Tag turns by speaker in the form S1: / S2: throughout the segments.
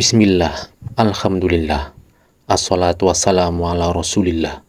S1: Bismillah, Alhamdulillah, Assalatu wassalamu ala Rasulillah.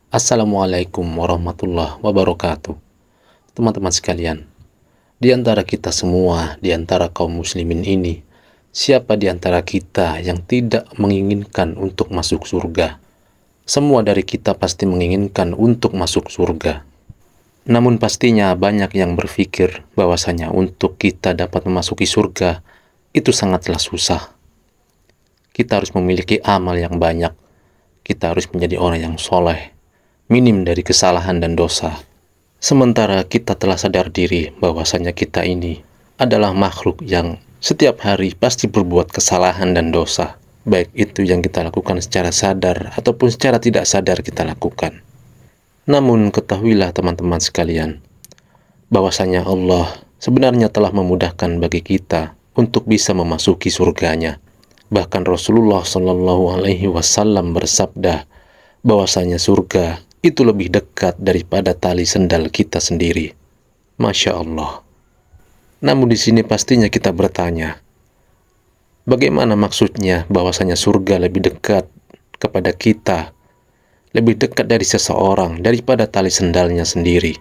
S1: Assalamualaikum warahmatullahi wabarakatuh. Teman-teman sekalian, di antara kita semua, di antara kaum muslimin ini, siapa di antara kita yang tidak menginginkan untuk masuk surga? Semua dari kita pasti menginginkan untuk masuk surga. Namun pastinya banyak yang berpikir bahwasanya untuk kita dapat memasuki surga itu sangatlah susah. Kita harus memiliki amal yang banyak. Kita harus menjadi orang yang soleh, minim dari kesalahan dan dosa. Sementara kita telah sadar diri bahwasanya kita ini adalah makhluk yang setiap hari pasti berbuat kesalahan dan dosa. Baik itu yang kita lakukan secara sadar ataupun secara tidak sadar kita lakukan. Namun ketahuilah teman-teman sekalian, bahwasanya Allah sebenarnya telah memudahkan bagi kita untuk bisa memasuki surganya. Bahkan Rasulullah Shallallahu Alaihi Wasallam bersabda bahwasanya surga itu lebih dekat daripada tali sendal kita sendiri. Masya Allah. Namun di sini pastinya kita bertanya, bagaimana maksudnya bahwasanya surga lebih dekat kepada kita, lebih dekat dari seseorang daripada tali sendalnya sendiri?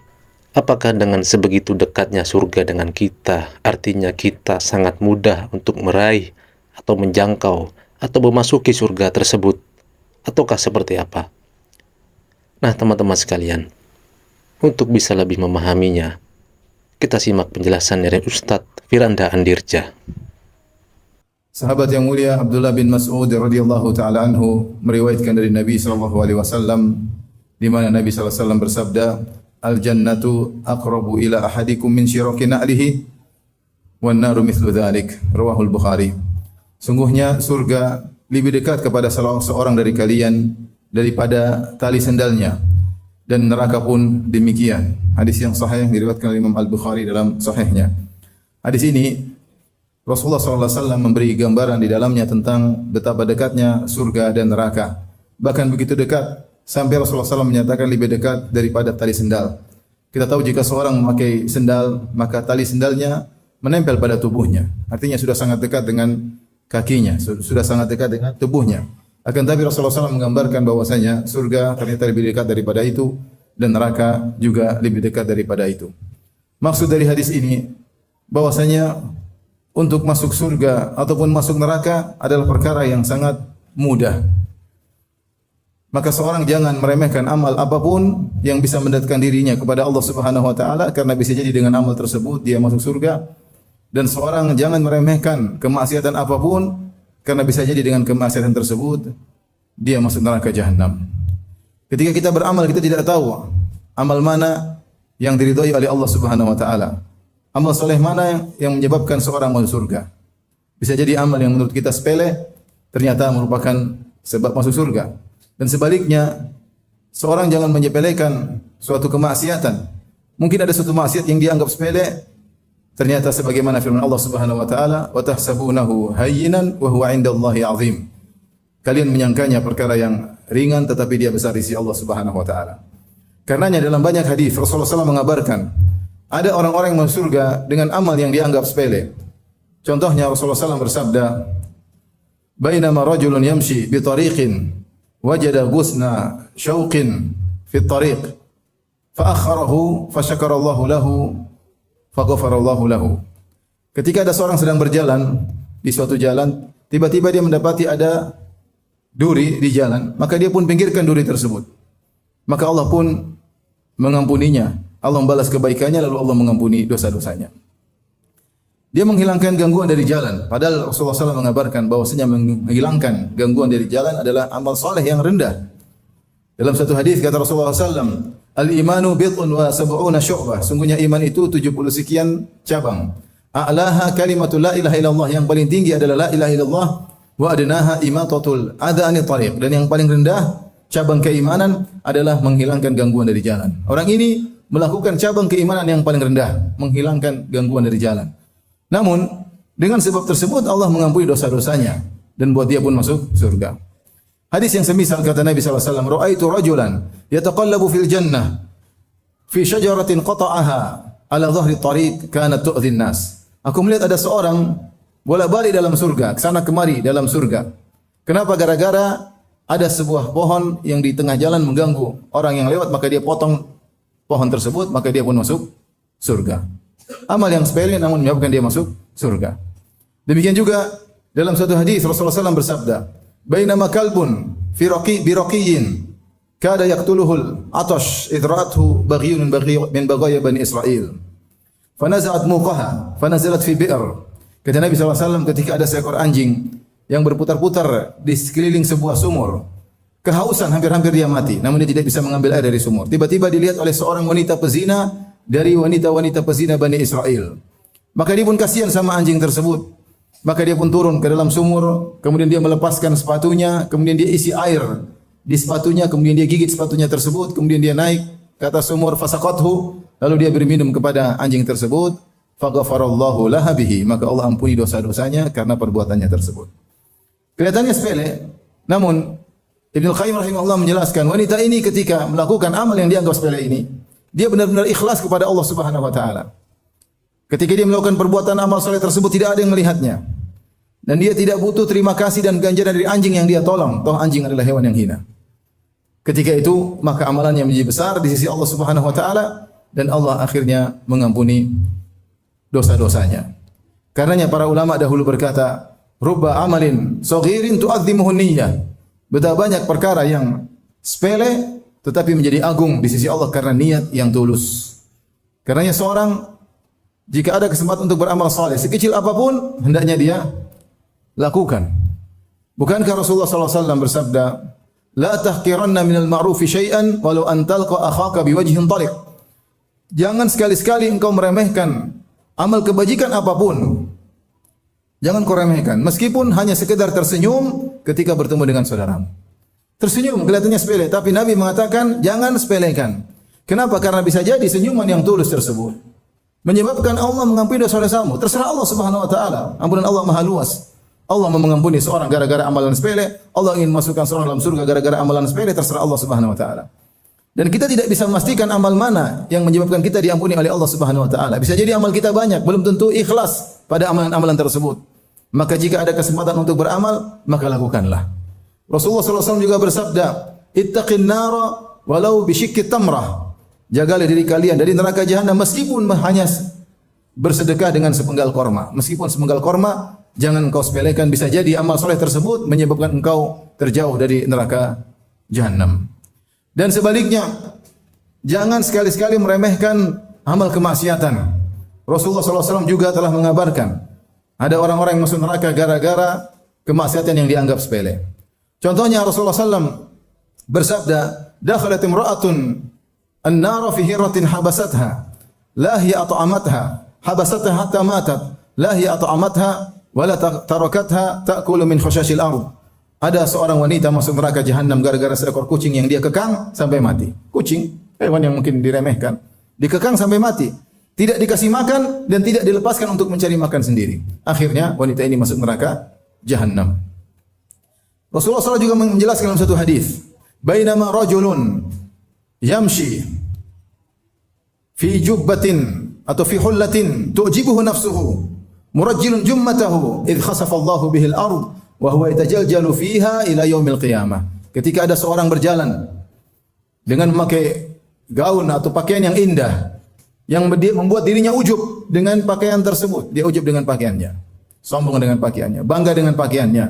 S1: Apakah dengan sebegitu dekatnya surga dengan kita, artinya kita sangat mudah untuk meraih atau menjangkau atau memasuki surga tersebut, ataukah seperti apa? Nah teman-teman sekalian, untuk bisa lebih memahaminya, kita simak penjelasan dari Ustadz Firanda Andirja.
S2: Sahabat yang mulia Abdullah bin Mas'ud radhiyallahu taala anhu meriwayatkan dari Nabi sallallahu alaihi wasallam, di mana Nabi sallallahu alaihi wasallam bersabda, "Al jannatu aqrabu ila ahadikum min syiraki na'lihi wan naru mithlu dzalik." Rawahul Bukhari. Sungguhnya surga lebih dekat kepada salah seorang dari kalian daripada tali sendalnya, dan neraka pun demikian. Hadis yang sahih yang diriwayatkan oleh Imam Al-Bukhari dalam sahihnya. Hadis ini Rasulullah SAW memberi gambaran di dalamnya tentang betapa dekatnya surga dan neraka. Bahkan begitu dekat sampai Rasulullah SAW menyatakan lebih dekat daripada tali sendal. Kita tahu jika seorang memakai sendal, maka tali sendalnya menempel pada tubuhnya. Artinya sudah sangat dekat dengan kakinya, sudah sangat dekat dengan tubuhnya. Akan tapi Rasulullah SAW menggambarkan bahwasanya surga ternyata lebih dekat daripada itu dan neraka juga lebih dekat daripada itu. Maksud dari hadis ini bahwasanya untuk masuk surga ataupun masuk neraka adalah perkara yang sangat mudah. Maka seorang jangan meremehkan amal apapun yang bisa mendekatkan dirinya kepada Allah Subhanahu wa taala, karena bisa jadi dengan amal tersebut dia masuk surga. Dan seorang jangan meremehkan kemaksiatan apapun, karena bisa jadi dengan kemaksiatan tersebut dia masuk neraka jahanam. Ketika kita beramal kita tidak tahu amal mana yang diridhai oleh Allah Subhanahu wa taala. Amal soleh mana yang menyebabkan seorang masuk surga? Bisa jadi amal yang menurut kita sepele ternyata merupakan sebab masuk surga. Dan sebaliknya, seorang jangan menyepelekan suatu kemaksiatan. Mungkin ada suatu maksiat yang dianggap sepele, ternyata sebagaimana firman Allah Subhanahu wa taala, "Wa tahsabunahu hayyinan wa huwa 'indallahi 'azim." Kalian menyangkanya perkara yang ringan tetapi dia besar di sisi Allah Subhanahu wa taala. Karenanya dalam banyak hadis Rasulullah SAW mengabarkan ada orang-orang yang masuk surga dengan amal yang dianggap sepele. Contohnya Rasulullah SAW bersabda, "Bainama rajulun yamshi bi tariqin wajada ghusna syauqin fi tariq fa akharahu fa syakara Allahu lahu fa ghafara Allahu lahu." Ketika ada seorang sedang berjalan di suatu jalan, tiba-tiba dia mendapati ada duri di jalan, maka dia pun pinggirkan duri tersebut. Maka Allah pun mengampuninya. Allah membalas kebaikannya lalu Allah mengampuni dosa-dosanya. Dia menghilangkan gangguan dari jalan. Padahal Rasulullah SAW mengabarkan bahwasanya menghilangkan gangguan dari jalan adalah amal soleh yang rendah. Dalam satu hadis kata Rasulullah SAW, "Al-imanu bid'un wa sab'una syu'bah." Sungguhnya iman itu 70 sekian cabang. A'laha kalimatul la ilaha illallah, yang paling tinggi adalah la ilaha illallah, wa adnaha imatatul adha anit tariq, dan yang paling rendah cabang keimanan adalah menghilangkan gangguan dari jalan. Orang ini melakukan cabang keimanan yang paling rendah, menghilangkan gangguan dari jalan. Namun dengan sebab tersebut Allah mengampuni dosa-dosanya dan buat dia pun masuk surga. Hadis yang semisal kata Nabi sallallahu alaihi wasallam, "Ra'aitu rajulan yataqallabu fil jannah fi syajaratin qata'aha ala dhahri tariq kanat tu'dhi an-nas." Aku melihat ada seorang bolak-balik dalam surga, ke sana kemari dalam surga. Kenapa? Gara-gara ada sebuah pohon yang di tengah jalan mengganggu orang yang lewat, maka dia potong pohon tersebut, maka dia pun masuk surga. Amal yang sepele namun menyebabkan dia masuk surga. Demikian juga dalam satu hadis Rasulullah SAW bersabda, "Bainama kalbun fi raqiyin kada yaqtuluhul atash idra'athu baghiyun min baghaya bani Israil. Fanaza'at muqaha fanazalat fi bi'r." Kata Nabi SAW, ketika ada seekor anjing yang berputar-putar di sekeliling sebuah sumur, kehausan, hampir-hampir dia mati, namun dia tidak bisa mengambil air dari sumur. Tiba-tiba dilihat oleh seorang wanita pezina dari wanita-wanita pezina Bani Israel. Maka dia pun kasihan sama anjing tersebut. Maka dia pun turun ke dalam sumur, kemudian dia melepaskan sepatunya, kemudian dia isi air di sepatunya, kemudian dia gigit sepatunya tersebut, kemudian dia naik ke atas sumur, fasaqathu, lalu dia beri minum kepada anjing tersebut, faghfarallahu laha bihi, maka Allah ampuni dosa-dosanya karena perbuatannya tersebut. Kelihatannya sepele, namun Ibnu Qayyim rahimahullah menjelaskan, wanita ini ketika melakukan amal yang dianggap sepele ini, dia benar-benar ikhlas kepada Allah Subhanahu wa taala. Ketika dia melakukan perbuatan amal saleh tersebut, tidak ada yang melihatnya. Dan dia tidak butuh terima kasih dan ganjaran dari anjing yang dia tolong, toh anjing adalah hewan yang hina. Ketika itu, maka amalannya menjadi besar di sisi Allah Subhanahu wa taala dan Allah akhirnya mengampuni dosa-dosanya. Karenanya para ulama dahulu berkata, rubba amalin saghirin tu'azzimuhu niyyah. Betapa banyak perkara yang sepele tetapi menjadi agung di sisi Allah karena niat yang tulus. Karenanya seorang jika ada kesempatan untuk beramal saleh sekecil apapun hendaknya dia lakukan. Bukankah Rasulullah SAW bersabda, la tahqiranna minal ma'rufi syai'an walau an talqa akhaka biwajhin taliq. Jangan sekali-sekali engkau meremehkan amal kebajikan apapun. Jangan kau remehkan, meskipun hanya sekedar tersenyum ketika bertemu dengan saudaramu. Tersenyum kelihatannya sepele, tapi Nabi mengatakan jangan sepelekan. Kenapa? Karena bisa jadi senyuman yang tulus tersebut menyebabkan Allah mengampuni dosa-dosamu. Terserah Allah Subhanahu wa taala. Ampunan Allah Maha luas. Allah mau mengampuni seorang gara-gara amalan sepele, Allah ingin masukkan seorang dalam surga gara-gara amalan sepele, terserah Allah Subhanahu wa taala. Dan kita tidak bisa memastikan amal mana yang menyebabkan kita diampuni oleh Allah Subhanahu wa taala. Bisa jadi amal kita banyak, belum tentu ikhlas pada amalan-amalan tersebut. Maka jika ada kesempatan untuk beramal, maka lakukanlah. Rasulullah SAW juga bersabda, "Ittaqin nara walau bisyikki tamrah." Jagalah diri kalian dari neraka jahanam meskipun hanya bersedekah dengan sepenggal korma. Meskipun sepenggal korma, jangan engkau sepelekan. Bisa jadi amal soleh tersebut menyebabkan engkau terjauh dari neraka jahanam. Dan sebaliknya, jangan sekali-sekali meremehkan amal kemaksiatan. Rasulullah SAW juga telah mengabarkan, ada orang-orang yang masuk neraka gara-gara kemaksiatan yang dianggap sepele. Contohnya Rasulullah SAW bersabda, dakhalat imra'atun an-nara fi hiratin habasatha, la hiya at'amatha, habasatha hatta matat, la hiya at'amatha wa la tarakatha ta'kulu min khushashil ardh. Ada seorang wanita masuk neraka jahanam gara-gara seekor kucing yang dia kekang sampai mati. Kucing, hewan yang mungkin diremehkan, dikekang sampai mati. Tidak dikasih makan dan tidak dilepaskan untuk mencari makan sendiri. Akhirnya wanita ini masuk neraka jahanam. Rasulullah SAW juga menjelaskan dalam satu hadis, bainama rajulun yamshi fi jubbatin atau fi hullatin tu'jibuhu nafsuhu murajjilun jummatahu idh khasafa Allahu bihi al-ard wa huwa yatajaljalu fiha ila yaumil qiyamah. Ketika ada seorang berjalan dengan memakai gaun atau pakaian yang indah, yang membuat dirinya ujub dengan pakaian tersebut. Dia ujub dengan pakaiannya, sombong dengan pakaiannya, bangga dengan pakaiannya.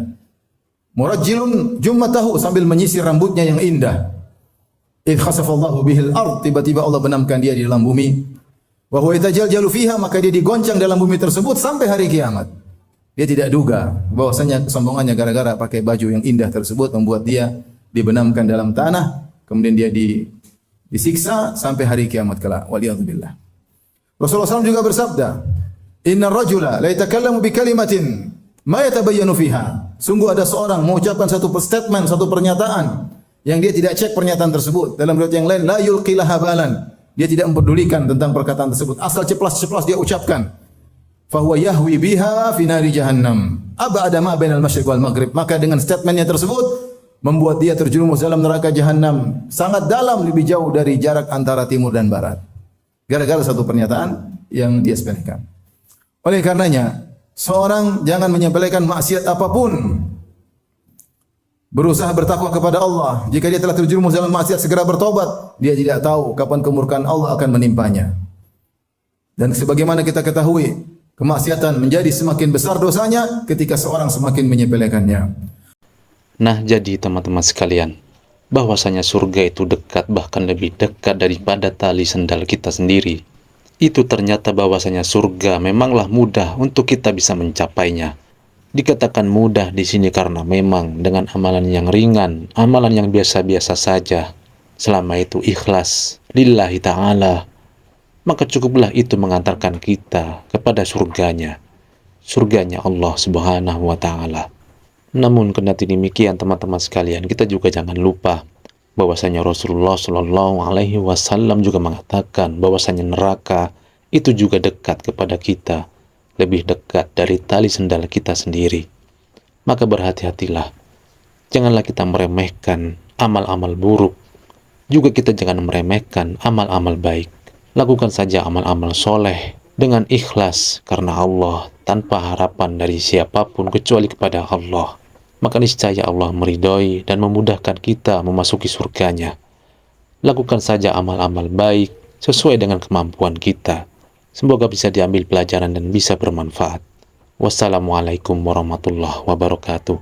S2: Murajjilun jummatahu, sambil menyisir rambutnya yang indah. Idh khasafallahu bihil ard, tiba-tiba Allah benamkan dia di dalam bumi. Wa huwa yatajaljalu fiha, maka dia digoncang dalam bumi tersebut sampai hari kiamat. Dia tidak duga bahwasanya kesombongannya gara-gara pakai baju yang indah tersebut membuat dia dibenamkan dalam tanah, kemudian dia disiksa sampai hari kiamat kelak. Waliyadzubillah. Rasulullah SAW juga bersabda, "Innar rajula la yatakallamu bi kalimatin ma yatabayyanu fiha." Sungguh ada seorang mengucapkan satu statement, satu pernyataan yang dia tidak cek pernyataan tersebut. Dalam riwayat yang lain, la yulqilaha balan. Dia tidak mempedulikan tentang perkataan tersebut. Asal ceplas-ceplas dia ucapkan. Fa huwa yahwi biha fi nari jahannam. Ab'ada ma bainal masyriq wal maghrib. Maka dengan statementnya tersebut membuat dia terjerumus dalam neraka jahanam sangat dalam, lebih jauh dari jarak antara timur dan barat. Gara-gara satu pernyataan yang dia sepelekan. Oleh karenanya, Seorang jangan menyepelekan maksiat apapun. Berusaha bertakwa kepada Allah. Jika dia telah terjerumus dalam maksiat, segera bertobat. Dia tidak tahu kapan kemurkaan Allah akan menimpanya. Dan sebagaimana kita ketahui, kemaksiatan menjadi semakin besar dosanya ketika seorang semakin menyepelekannya.
S1: Nah, jadi teman-teman sekalian, bahwasanya surga itu dekat, bahkan lebih dekat daripada tali sendal kita sendiri. Itu ternyata bahwasanya surga memanglah mudah untuk kita bisa mencapainya. Dikatakan mudah di sini karena memang dengan amalan yang ringan, amalan yang biasa-biasa saja, selama itu ikhlas lillahi ta'ala, maka cukuplah itu mengantarkan kita kepada surganya Allah subhanahu wa ta'ala. Namun kendati demikian teman-teman sekalian, kita juga jangan lupa bahwasanya Rasulullah Shallallahu Alaihi Wasallam juga mengatakan bahwasanya neraka itu juga dekat kepada kita, lebih dekat dari tali sendal kita sendiri. Maka berhati-hatilah, janganlah kita meremehkan amal-amal buruk, juga kita jangan meremehkan amal-amal baik. Lakukan saja amal-amal soleh dengan ikhlas karena Allah, tanpa harapan dari siapapun kecuali kepada Allah. Maka niscaya Allah meridhoi dan memudahkan kita memasuki surganya. Lakukan saja amal-amal baik sesuai dengan kemampuan kita. Semoga bisa diambil pelajaran dan bisa bermanfaat. Wassalamualaikum warahmatullahi wabarakatuh.